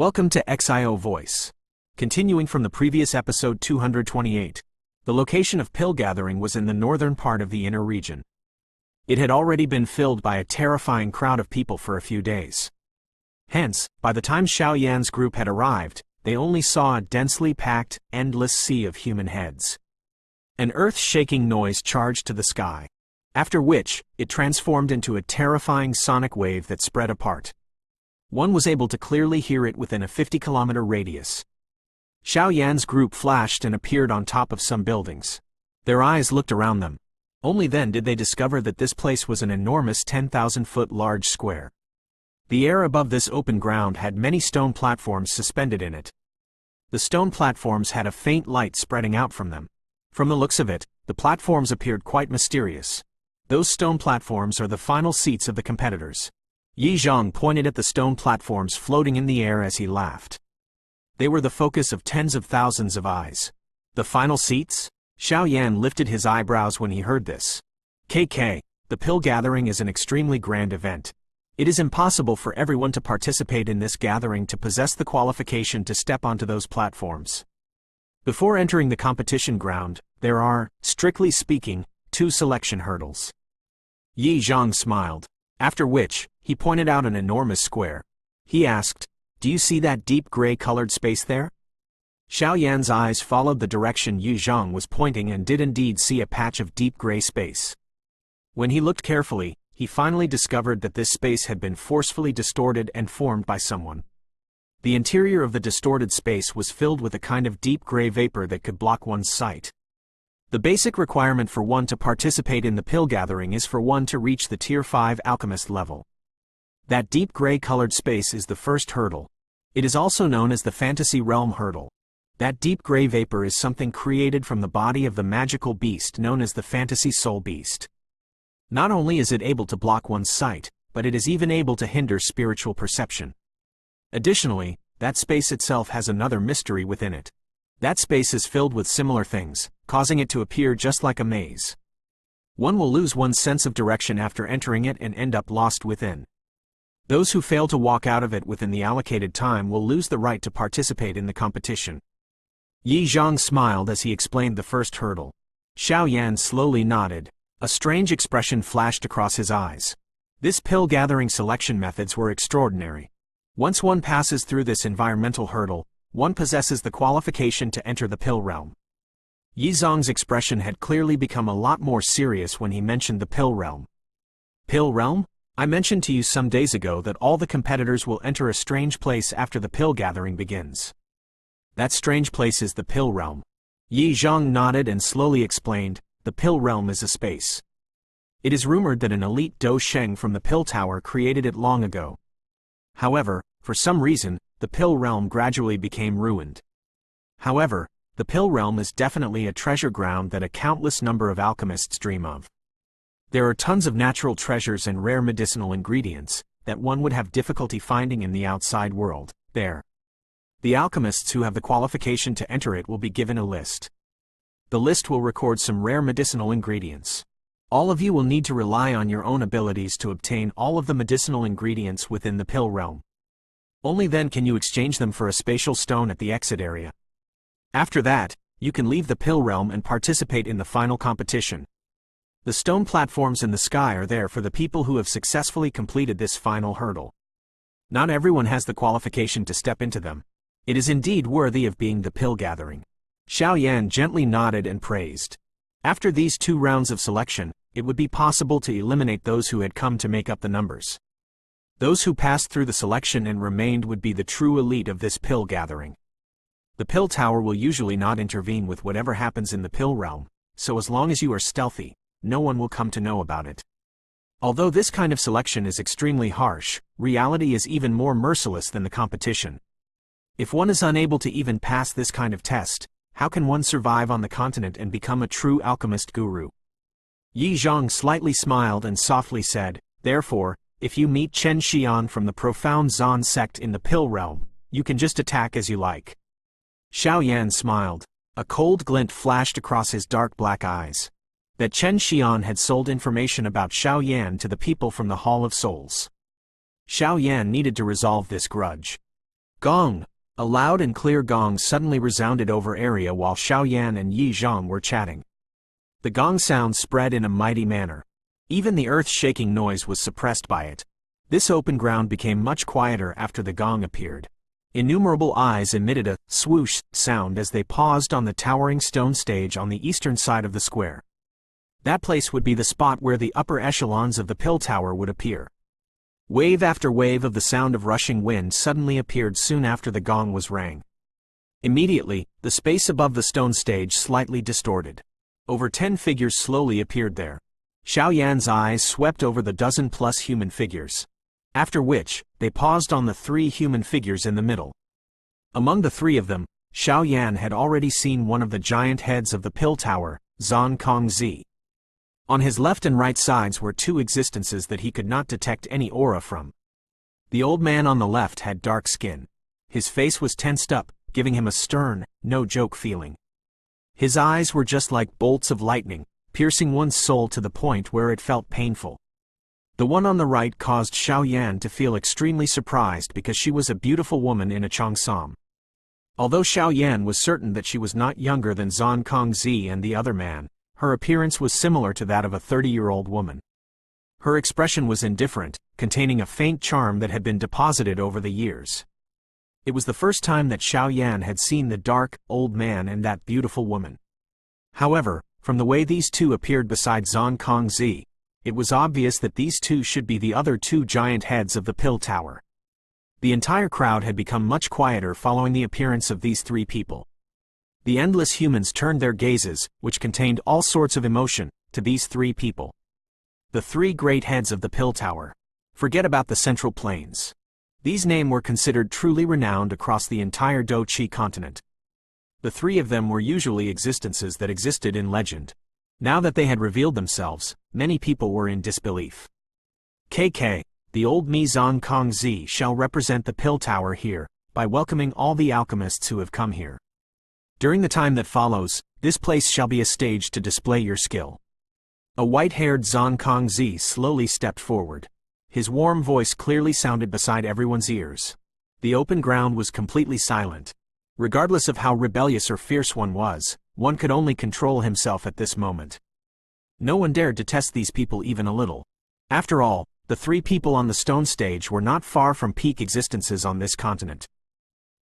Welcome to XIO Voice. Continuing from the previous episode 228, the location of pill gathering was in the northern part of the inner region. It had already been filled by a terrifying crowd of people for a few days. Hence, by the time Xiao Yan's group had arrived, they only saw a densely packed, endless sea of human heads. An earth-shaking noise charged to the sky, after which, it transformed into a terrifying sonic wave that spread apart. One was able to clearly hear it within a 50-kilometer radius. Xiao Yan's group flashed and appeared on top of some buildings. Their eyes looked around them. Only then did they discover that this place was an enormous 10,000-foot large square. The air above this open ground had many stone platforms suspended in it. The stone platforms had a faint light spreading out from them. From the looks of it, the platforms appeared quite mysterious. Those stone platforms are the final seats of the competitors. Yi Zhang pointed at the stone platforms floating in the air as he laughed. They were the focus of tens of thousands of eyes. The final seats? Xiao Yan lifted his eyebrows when he heard this. The pill gathering is an extremely grand event. It is impossible for everyone to participate in this gathering to possess the qualification to step onto those platforms. Before entering the competition ground, there are, strictly speaking, 2 selection hurdles. Yi Zhang smiled. After which, he pointed out an enormous square. He asked, "Do you see that deep gray-colored space there?" Xiao Yan's eyes followed the direction Yi Zhang was pointing and did indeed see a patch of deep gray space. When he looked carefully, he finally discovered that this space had been forcefully distorted and formed by someone. The interior of the distorted space was filled with a kind of deep gray vapor that could block one's sight. The basic requirement for one to participate in the pill gathering is for one to reach the Tier 5 alchemist level. That deep gray-colored space is the first hurdle. It is also known as the Fantasy Realm hurdle. That deep gray vapor is something created from the body of the magical beast known as the Fantasy Soul Beast. Not only is it able to block one's sight, but it is even able to hinder spiritual perception. Additionally, that space itself has another mystery within it. That space is filled with similar things, causing it to appear just like a maze. One will lose one's sense of direction after entering it and end up lost within. Those who fail to walk out of it within the allocated time will lose the right to participate in the competition. Yi Zhang smiled as he explained the first hurdle. Xiao Yan slowly nodded. A strange expression flashed across his eyes. This pill-gathering selection methods were extraordinary. Once one passes through this environmental hurdle, one possesses the qualification to enter the pill realm. Yi Zhang's expression had clearly become a lot more serious when he mentioned the pill realm. Pill realm? I mentioned to you some days ago that all the competitors will enter a strange place after the pill gathering begins. That strange place is the pill realm. Yi Zhang nodded and slowly explained, the pill realm is a space. It is rumored that an elite Do Sheng from the pill tower created it long ago. However, for some reason, the pill realm gradually became ruined. However, the pill realm is definitely a treasure ground that a countless number of alchemists dream of. There are tons of natural treasures and rare medicinal ingredients that one would have difficulty finding in the outside world, there. The alchemists who have the qualification to enter it will be given a list. The list will record some rare medicinal ingredients. All of you will need to rely on your own abilities to obtain all of the medicinal ingredients within the pill realm. Only then can you exchange them for a spatial stone at the exit area. After that, you can leave the pill realm and participate in the final competition. The stone platforms in the sky are there for the people who have successfully completed this final hurdle. Not everyone has the qualification to step into them. It is indeed worthy of being the pill gathering. Xiao Yan gently nodded and praised. After these 2 rounds of selection, it would be possible to eliminate those who had come to make up the numbers. Those who passed through the selection and remained would be the true elite of this pill gathering. The pill tower will usually not intervene with whatever happens in the pill realm, so as long as you are stealthy, no one will come to know about it. Although this kind of selection is extremely harsh, reality is even more merciless than the competition. If one is unable to even pass this kind of test, how can one survive on the continent and become a true alchemist guru? Yi Zhang slightly smiled and softly said, therefore, if you meet Chen Xian from the profound Zan sect in the pill realm, you can just attack as you like. Xiao Yan smiled. A cold glint flashed across his dark black eyes. That Chen Xian had sold information about Xiao Yan to the people from the Hall of Souls. Xiao Yan needed to resolve this grudge. Gong! A loud and clear gong suddenly resounded over area while Xiao Yan and Yi Zhang were chatting. The gong sound spread in a mighty manner. Even the earth-shaking noise was suppressed by it. This open ground became much quieter after the gong appeared. Innumerable eyes emitted a swoosh sound as they paused on the towering stone stage on the eastern side of the square. That place would be the spot where the upper echelons of the pill tower would appear. Wave after wave of the sound of rushing wind suddenly appeared soon after the gong was rang. Immediately, the space above the stone stage slightly distorted. Over 10 figures slowly appeared there. Xiao Yan's eyes swept over the dozen-plus human figures. After which, they paused on the 3 human figures in the middle. Among the 3 of them, Xiao Yan had already seen one of the giant heads of the pill tower, Zan Kongzi. On his left and right sides were 2 existences that he could not detect any aura from. The old man on the left had dark skin. His face was tensed up, giving him a stern, no-joke feeling. His eyes were just like bolts of lightning, piercing one's soul to the point where it felt painful. The one on the right caused Xiao Yan to feel extremely surprised because she was a beautiful woman in a cheongsam. Although Xiao Yan was certain that she was not younger than Zan Kongzi and the other man, her appearance was similar to that of a 30-year-old woman. Her expression was indifferent, containing a faint charm that had been deposited over the years. It was the first time that Xiao Yan had seen the dark, old man and that beautiful woman. However, from the way these 2 appeared beside Zan Kongzi, it was obvious that these 2 should be the other 2 giant heads of the pill tower. The entire crowd had become much quieter following the appearance of these 3 people. The endless humans turned their gazes, which contained all sorts of emotion, to these 3 people. The 3 great heads of the pill tower. Forget about the Central Plains. These names were considered truly renowned across the entire Doqi continent. The 3 of them were usually existences that existed in legend. Now that they had revealed themselves, many people were in disbelief. KK, the old Zan Kongzi shall represent the pill tower here, by welcoming all the alchemists who have come here. During the time that follows, this place shall be a stage to display your skill. A white-haired Zan Kongzi slowly stepped forward. His warm voice clearly sounded beside everyone's ears. The open ground was completely silent. Regardless of how rebellious or fierce one was, one could only control himself at this moment. No one dared to test these people even a little. After all, the 3 people on the stone stage were not far from peak existences on this continent.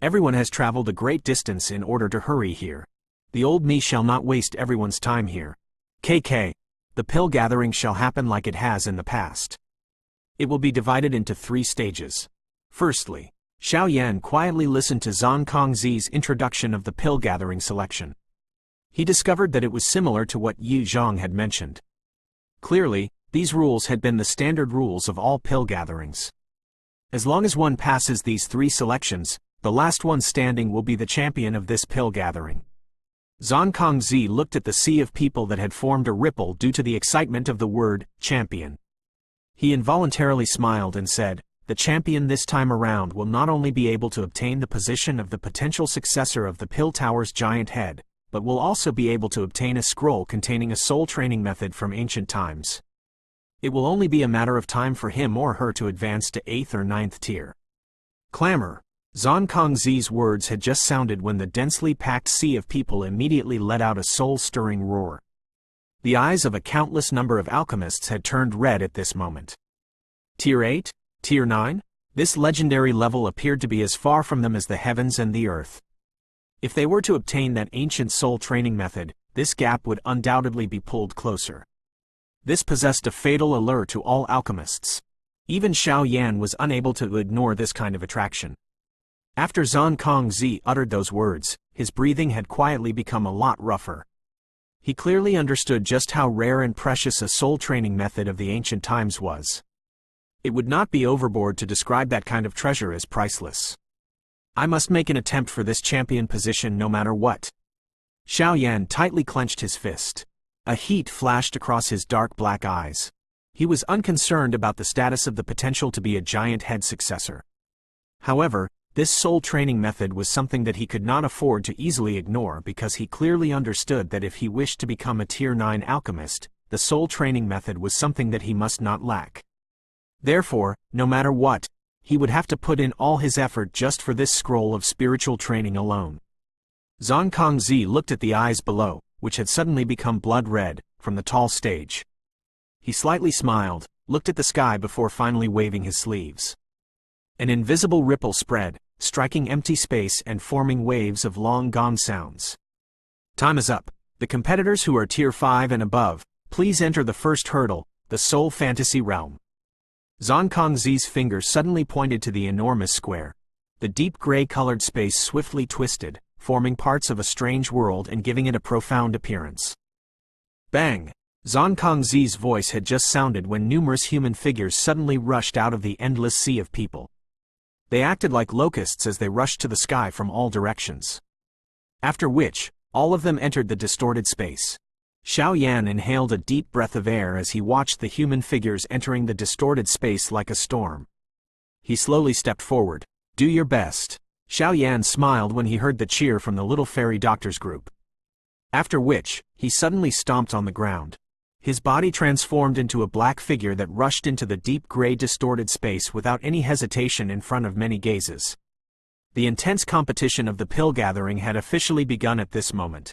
Everyone has traveled a great distance in order to hurry here. The old me shall not waste everyone's time here. KK, the pill gathering shall happen like it has in the past. It will be divided into 3 stages. Firstly, Xiao Yan quietly listened to Zan Kongzi's introduction of the pill gathering selection. He discovered that it was similar to what Yi Zhang had mentioned. Clearly, these rules had been the standard rules of all pill gatherings. As long as one passes these 3 selections, the last one standing will be the champion of this pill gathering. Zan Kongzi looked at the sea of people that had formed a ripple due to the excitement of the word champion. He involuntarily smiled and said, "The champion this time around will not only be able to obtain the position of the potential successor of the pill tower's giant head, but will also be able to obtain a scroll containing a soul training method from ancient times. It will only be a matter of time for him or her to advance to 8th or 9th tier." Clamor. Zan Kongzi's words had just sounded when the densely packed sea of people immediately let out a soul-stirring roar. The eyes of a countless number of alchemists had turned red at this moment. Tier 8? Tier 9? This legendary level appeared to be as far from them as the heavens and the earth. If they were to obtain that ancient soul training method, this gap would undoubtedly be pulled closer. This possessed a fatal allure to all alchemists. Even Xiao Yan was unable to ignore this kind of attraction. After Zan Kongzi uttered those words, his breathing had quietly become a lot rougher. He clearly understood just how rare and precious a soul training method of the ancient times was. It would not be overboard to describe that kind of treasure as priceless. I must make an attempt for this champion position no matter what. Xiao Yan tightly clenched his fist. A heat flashed across his dark black eyes. He was unconcerned about the status of the potential to be a giant head successor. However, this soul training method was something that he could not afford to easily ignore because he clearly understood that if he wished to become a Tier 9 alchemist, the soul training method was something that he must not lack. Therefore, no matter what, he would have to put in all his effort just for this scroll of spiritual training alone. Zhang Kongzi looked at the eyes below, which had suddenly become blood red, from the tall stage. He slightly smiled, looked at the sky before finally waving his sleeves. An invisible ripple spread, striking empty space and forming waves of long gone sounds. Time is up. The competitors who are Tier 5 and above, please enter the first hurdle, the Soul Fantasy Realm. Zhang Kongzi's fingers suddenly pointed to the enormous square. The deep gray-colored space swiftly twisted, forming parts of a strange world and giving it a profound appearance. Bang! Zhang Kongzi's voice had just sounded when numerous human figures suddenly rushed out of the endless sea of people. They acted like locusts as they rushed to the sky from all directions. After which, all of them entered the distorted space. Xiao Yan inhaled a deep breath of air as he watched the human figures entering the distorted space like a storm. He slowly stepped forward. Do your best. Xiao Yan smiled when he heard the cheer from the little fairy doctors group. After which, he suddenly stomped on the ground. His body transformed into a black figure that rushed into the deep gray distorted space without any hesitation in front of many gazes. The intense competition of the pill gathering had officially begun at this moment.